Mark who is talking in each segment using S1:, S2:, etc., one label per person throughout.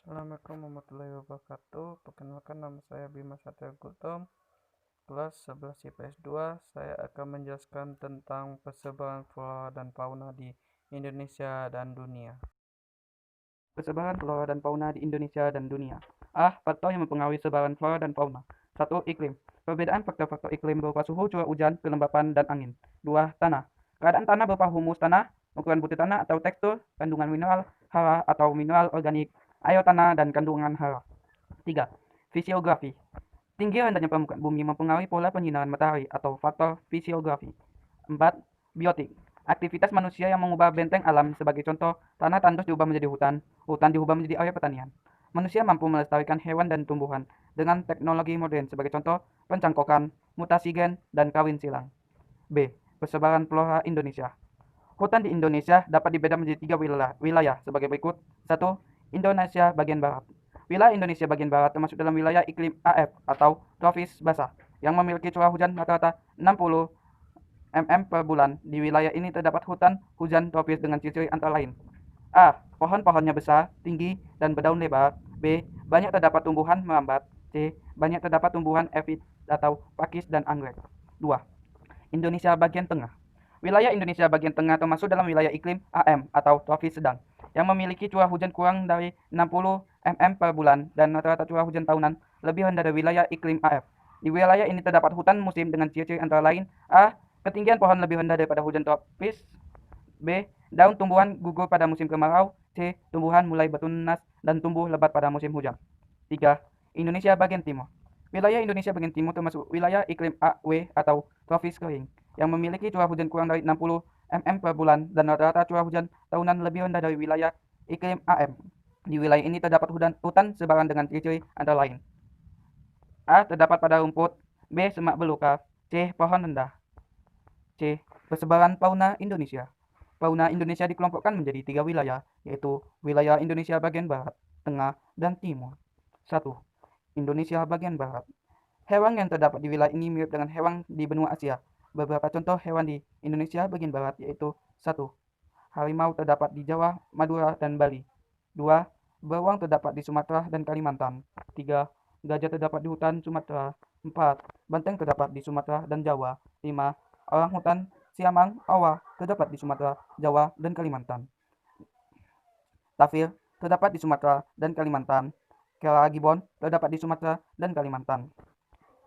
S1: Assalamualaikum warahmatullahi wabarakatuh. Perkenalkan, nama saya Bima Satya Gautam, kelas 11 IPS 2. Saya akan menjelaskan tentang persebaran flora dan fauna di Indonesia dan dunia. Persebaran flora dan fauna di Indonesia dan dunia. Faktor yang mempengaruhi sebaran flora dan fauna. 1. Iklim. Perbedaan faktor-faktor iklim berupa suhu, curah hujan, kelembapan, dan angin. 2. Tanah. Keadaan tanah berupa humus tanah, ukuran butir tanah atau tekstur, kandungan mineral, hara atau mineral organik, air tanah, dan kandungan hara. 3. Fisiografi. Tinggi rendahnya permukaan bumi mempengaruhi pola penyinaran matahari atau faktor fisiografi. 4. Biotik. Aktivitas manusia yang mengubah benteng alam. Sebagai contoh, tanah tandus diubah menjadi hutan, hutan diubah menjadi area pertanian. Manusia mampu melestarikan hewan dan tumbuhan dengan teknologi modern. Sebagai contoh, pencangkokan, mutasi gen, dan kawin silang. B. Persebaran flora Indonesia. Hutan di Indonesia dapat dibedah menjadi 3 wilayah sebagai berikut. 1. Indonesia bagian barat. Wilayah Indonesia bagian barat termasuk dalam wilayah iklim AF atau tropis basah yang memiliki curah hujan rata-rata 60 mm per bulan. Di wilayah ini terdapat hutan hujan tropis dengan ciri-ciri antara lain: A. Pohon-pohonnya besar, tinggi, dan berdaun lebar. B. Banyak terdapat tumbuhan merambat. C. Banyak terdapat tumbuhan epit atau pakis dan anggrek. 2. Indonesia bagian tengah. Wilayah Indonesia bagian tengah termasuk dalam wilayah iklim AM atau tropis sedang yang memiliki curah hujan kurang dari 60 mm per bulan dan rata-rata curah hujan tahunan lebih rendah dari wilayah iklim AF. Di wilayah ini terdapat hutan musim dengan ciri-ciri antara lain: A. Ketinggian pohon lebih rendah daripada hujan tropis. B. Daun tumbuhan gugur pada musim kemarau. C. Tumbuhan mulai bertunas dan tumbuh lebat pada musim hujan. 3. Indonesia bagian timur. Wilayah Indonesia bagian timur termasuk wilayah iklim AW atau tropis kering yang memiliki curah hujan kurang dari 60 mm per bulan dan rata-rata curah hujan tahunan lebih rendah dari wilayah iklim AM. Di wilayah ini terdapat hutan sebaran dengan ciri-ciri antara lain: A. Terdapat pada rumput. B. Semak belukar. C. Pohon rendah. C. Persebaran fauna Indonesia. Fauna Indonesia dikelompokkan menjadi 3 wilayah, yaitu wilayah Indonesia bagian barat, tengah, dan timur. 1. Indonesia bagian barat. Hewan yang terdapat di wilayah ini mirip dengan hewan di benua Asia. Beberapa contoh hewan di Indonesia bagian barat yaitu: 1. Harimau terdapat di Jawa, Madura, dan Bali. 2. Beruang terdapat di Sumatera dan Kalimantan. 3. Gajah terdapat di hutan Sumatera. 4. Banteng terdapat di Sumatera dan Jawa. 5. Orang hutan siamang awa terdapat di Sumatera, Jawa, dan Kalimantan. Tafir terdapat di Sumatera dan Kalimantan. Kera gibbon terdapat di Sumatera dan Kalimantan.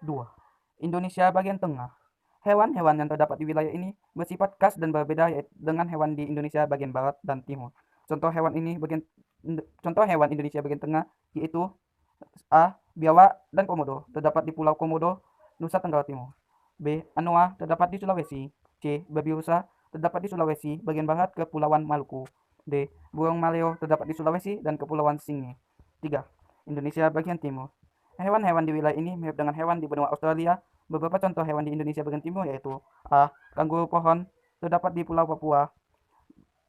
S1: 2. Indonesia bagian tengah. Hewan-hewan yang terdapat di wilayah ini bersifat khas dan berbeda dengan hewan di Indonesia bagian barat dan timur. Contoh hewan Indonesia bagian tengah yaitu: A. Biawak dan komodo terdapat di Pulau Komodo, Nusa Tenggara Timur. B. Anoa terdapat di Sulawesi. C. Babi rusa terdapat di Sulawesi bagian barat Kepulauan Maluku. D. Burung maleo terdapat di Sulawesi dan Kepulauan Singa. 3. Indonesia bagian timur. Hewan-hewan di wilayah ini mirip dengan hewan di benua Australia. Beberapa contoh hewan di Indonesia bagian timur yaitu: A. Kanguru pohon terdapat di Pulau Papua.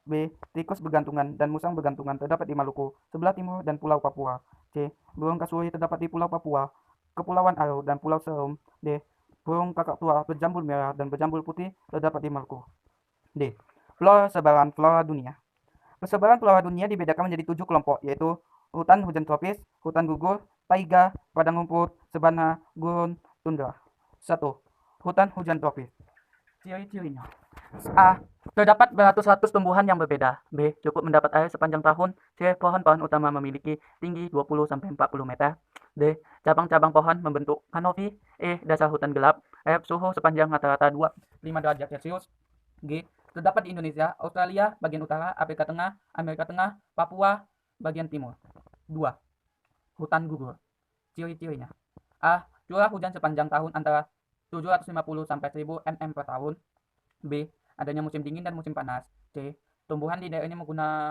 S1: B. Tikus bergantungan dan musang bergantungan terdapat di Maluku sebelah timur dan Pulau Papua. C. Burung kasuri terdapat di Pulau Papua, Kepulauan Aru, dan Pulau Serum. D. Burung kakak tua berjambul merah dan berjambul putih terdapat di Maluku. D. Sebaran flora dunia. Persebaran flora dunia dibedakan menjadi 7 kelompok, yaitu hutan hujan tropis, hutan gugur, taiga, padang rumput, sabana, gurun, tundra. 1. Hutan hujan tropis. Ciri-cirinya: A. Terdapat beratus-ratus tumbuhan yang berbeda. B. Cukup mendapat air sepanjang tahun. C. Pohon-pohon utama memiliki tinggi 20-40 meter. D. Cabang-cabang pohon membentuk kanopi. E. Dasar hutan gelap. F. Suhu sepanjang rata-rata 25 derajat Celcius. G. Terdapat di Indonesia, Australia bagian utara, Afrika Tengah, Amerika Tengah, Papua bagian timur. 2. Hutan gugur. Ciri-cirinya: A. Curah hujan sepanjang tahun antara 750 sampai 1000 mm per tahun. B. Adanya musim dingin dan musim panas. C. Tumbuhan di daerah ini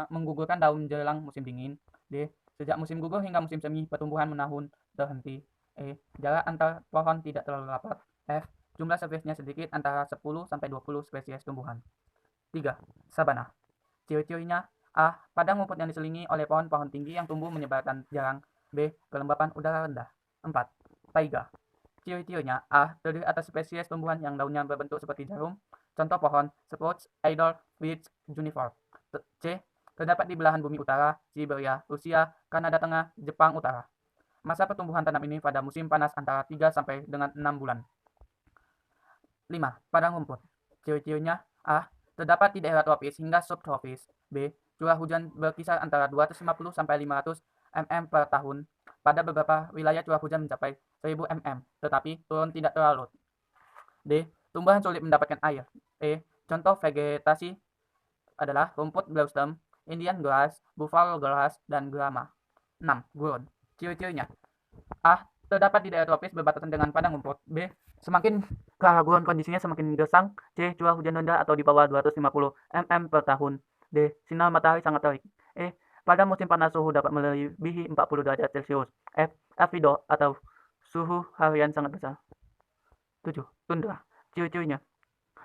S1: menggugurkan daun jelang musim dingin. D. Sejak musim gugur hingga musim semi, pertumbuhan menahun terhenti. E. Jarak antar pohon tidak terlalu rapat. F. Jumlah spesiesnya sedikit, antara 10 sampai 20 spesies tumbuhan. 3. Sabana. Ciri-cirinya: A. Padang rumput yang diselingi oleh pohon-pohon tinggi yang tumbuh menyebarkan jarang. B. Kelembapan udara rendah. 4. Taiga. Ciri-cirinya: A. Terdiri atas spesies tumbuhan yang daunnya berbentuk seperti jarum. Contoh pohon: Spruce, Idle, Beech, Juniper. C. Terdapat di belahan bumi utara, Siberia, Rusia, Kanada Tengah, Jepang Utara. Masa pertumbuhan tanam ini pada musim panas antara 3 sampai dengan 6 bulan. 5. Padang rumput. Ciri-cirinya: A. Terdapat di daerah tropis hingga subtropis. B. Curah hujan berkisar antara 250 sampai 500 mm per tahun. Pada beberapa wilayah curah hujan mencapai 1000 mm, tetapi turun tidak terlalu. D. Tumbuhan sulit mendapatkan air. E. Contoh vegetasi adalah rumput blossom, Indian grass, buffalo grass, dan grama. 6. Gurun. Ciri-cirinya: A. Terdapat di daerah tropis berbatasan dengan padang rumput. B. Semakin ke arah gurun kondisinya semakin gersang. C. Curah hujan rendah atau di bawah 250 mm per tahun. D. Sinar matahari sangat terik. E. Pada musim panas suhu dapat melebihi 40 derajat Celcius. F. Albedo atau suhu harian sangat besar. 7. Tundra. Ciri-cirinya: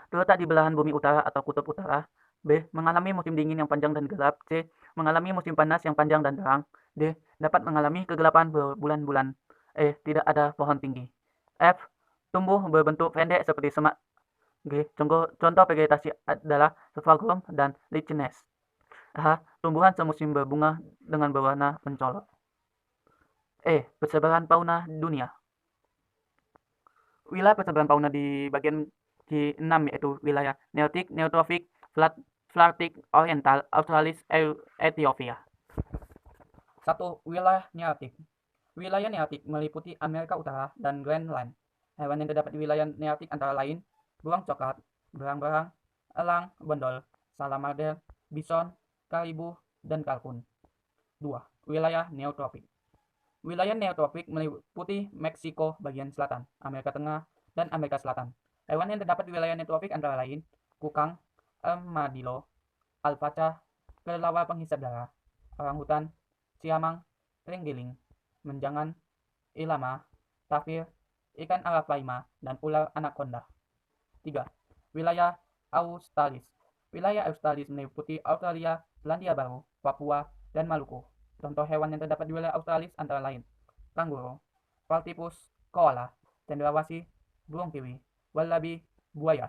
S1: terletak di belahan bumi utara atau kutub utara. B. Mengalami musim dingin yang panjang dan gelap. C. Mengalami musim panas yang panjang dan terang. D. Dapat mengalami kegelapan berbulan-bulan. E. Tidak ada pohon tinggi. F. Tumbuh berbentuk pendek seperti semak. G. Contoh vegetasi adalah saffron dan lichens. H. Tumbuhan semusim berbunga dengan berwarna mencolok. E. Persebaran fauna dunia. Wilayah persebaran fauna di bagian di-6 yaitu wilayah Nearctic, Neotropik, Flarctic, Oriental, Australis, Ethiopia. 1. Wilayah Nearctic. Wilayah Nearctic meliputi Amerika Utara dan Greenland. Hewan yang terdapat di wilayah Nearctic antara lain burung coklat, berang-berang, elang, bondol, salamandar, bison, karibu, dan kalkun. 2. Wilayah Neotropik. Wilayah neotropik meliputi Meksiko bagian selatan, Amerika Tengah, dan Amerika Selatan. Hewan yang terdapat di wilayah neotropik antara lain kukang, armadillo, alpaca, kelelawar penghisap darah, orangutan, siamang, terenggiling, menjangan, ilama, tapir, ikan arapaima, dan ular anaconda. 3. Wilayah Australis. Wilayah Australis meliputi Australia, Selandia Baru, Papua, dan Maluku. Contoh hewan yang terdapat di wilayah Australis antara lain kanguru, platypus, koala, cendrawasih, burung kiwi, wallaby, buaya,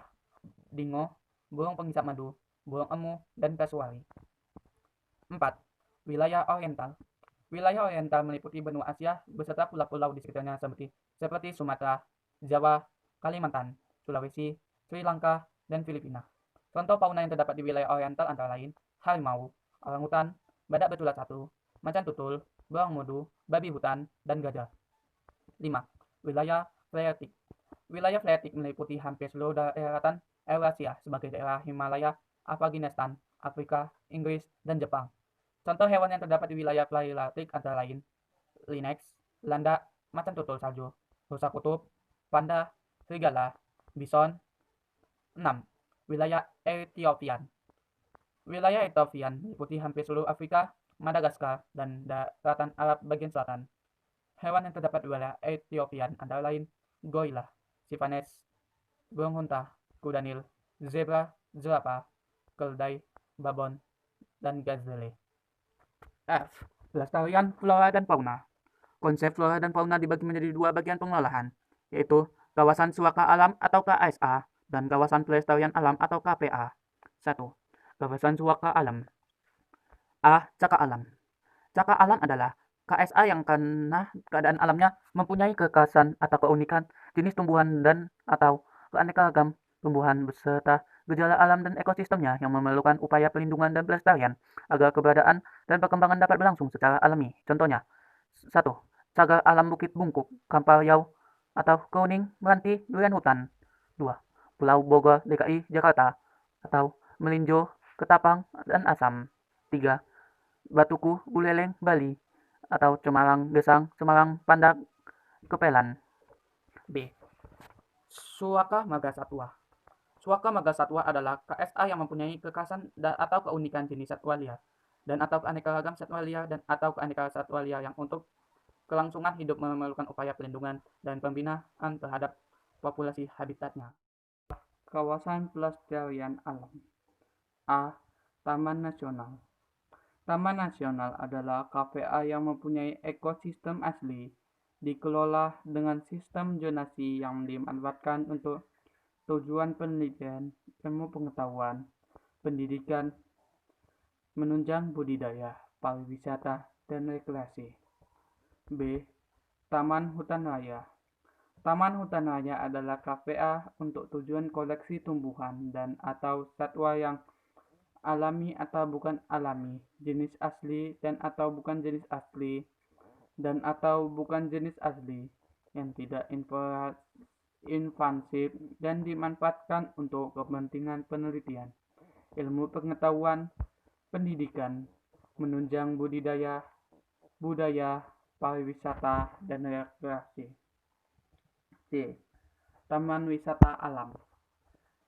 S1: dingo, burung penghisap madu, burung emu, dan kasuari. 4. Wilayah Oriental. Wilayah Oriental meliputi benua Asia beserta pulau-pulau di sekitarnya seperti Sumatera, Jawa, Kalimantan, Sulawesi, Sri Lanka, dan Filipina. Contoh fauna yang terdapat di wilayah Oriental antara lain harimau, orangutan, badak betulan satu, macan tutul, beruang mudu, babi hutan, dan gajah. 5. Wilayah Palearktik. Wilayah Palearktik meliputi hampir seluruh daratan Eurasia sebagai daerah Himalaya, Afghanistan, Afrika, Inggris, dan Jepang. Contoh hewan yang terdapat di wilayah Palearktik antara lain lynx, landak, macan tutul salju, rusa kutub, panda, serigala, bison. 6. Wilayah Ethiopian. Wilayah Ethiopian meliputi hampir seluruh Afrika, Madagaskar, dan daratan Arab bagian selatan. Hewan yang terdapat di wilayah Ethiopian antara lain gorila, sifanes, burung unta, kuda nil, zebra, zerafa, keldai, babon, dan gazelle. F. Pelestarian flora dan fauna. Konsep flora dan fauna dibagi menjadi dua bagian pengelolaan, yaitu kawasan suaka alam atau KSA dan kawasan pelestarian alam atau KPA. 1. Kawasan suaka alam. A. Cagar alam. Cagar alam adalah KSA yang karena keadaan alamnya mempunyai kekhasan atau keunikan jenis tumbuhan dan atau keanekaragam tumbuhan beserta gejala alam dan ekosistemnya yang memerlukan upaya pelindungan dan pelestarian agar keberadaan dan perkembangan dapat berlangsung secara alami. Contohnya, 1. Cagar alam Bukit Bungkuk, Kampar Riau atau Kuning Meranti Durian Hutan. 2. Pulau Bogor DKI Jakarta atau Melinjo, Ketapang, dan Asam. 3. Batuku Buleleng Bali atau Semarang Gesang, Semarang Pandak, Kepelan. B. Suaka Marga Satwa. Suaka Marga Satwa adalah KSA yang mempunyai kekhasan atau keunikan jenis satwa liar dan atau keanekaragam satwa liar dan atau keanekaragaman satwa liar yang untuk kelangsungan hidup memerlukan upaya pelindungan dan pembinaan terhadap populasi habitatnya. Kawasan pelestarian alam. A. Taman Nasional. Taman Nasional adalah KPA yang mempunyai ekosistem asli, dikelola dengan sistem zonasi yang dimanfaatkan untuk tujuan penelitian, ilmu pengetahuan, pendidikan, menunjang budidaya, pariwisata, dan rekreasi. B. Taman hutan raya. Taman hutan raya adalah KPA untuk tujuan koleksi tumbuhan dan atau satwa yang alami atau bukan alami, jenis asli dan atau bukan jenis asli, dan atau bukan jenis asli, yang tidak invasif dan dimanfaatkan untuk kepentingan penelitian, ilmu pengetahuan, pendidikan, menunjang budaya, pariwisata, dan rekreasi. C. Taman wisata alam.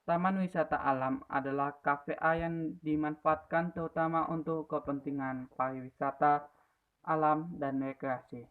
S1: Taman wisata alam adalah KPA yang dimanfaatkan terutama untuk kepentingan pariwisata, alam, dan rekreasi.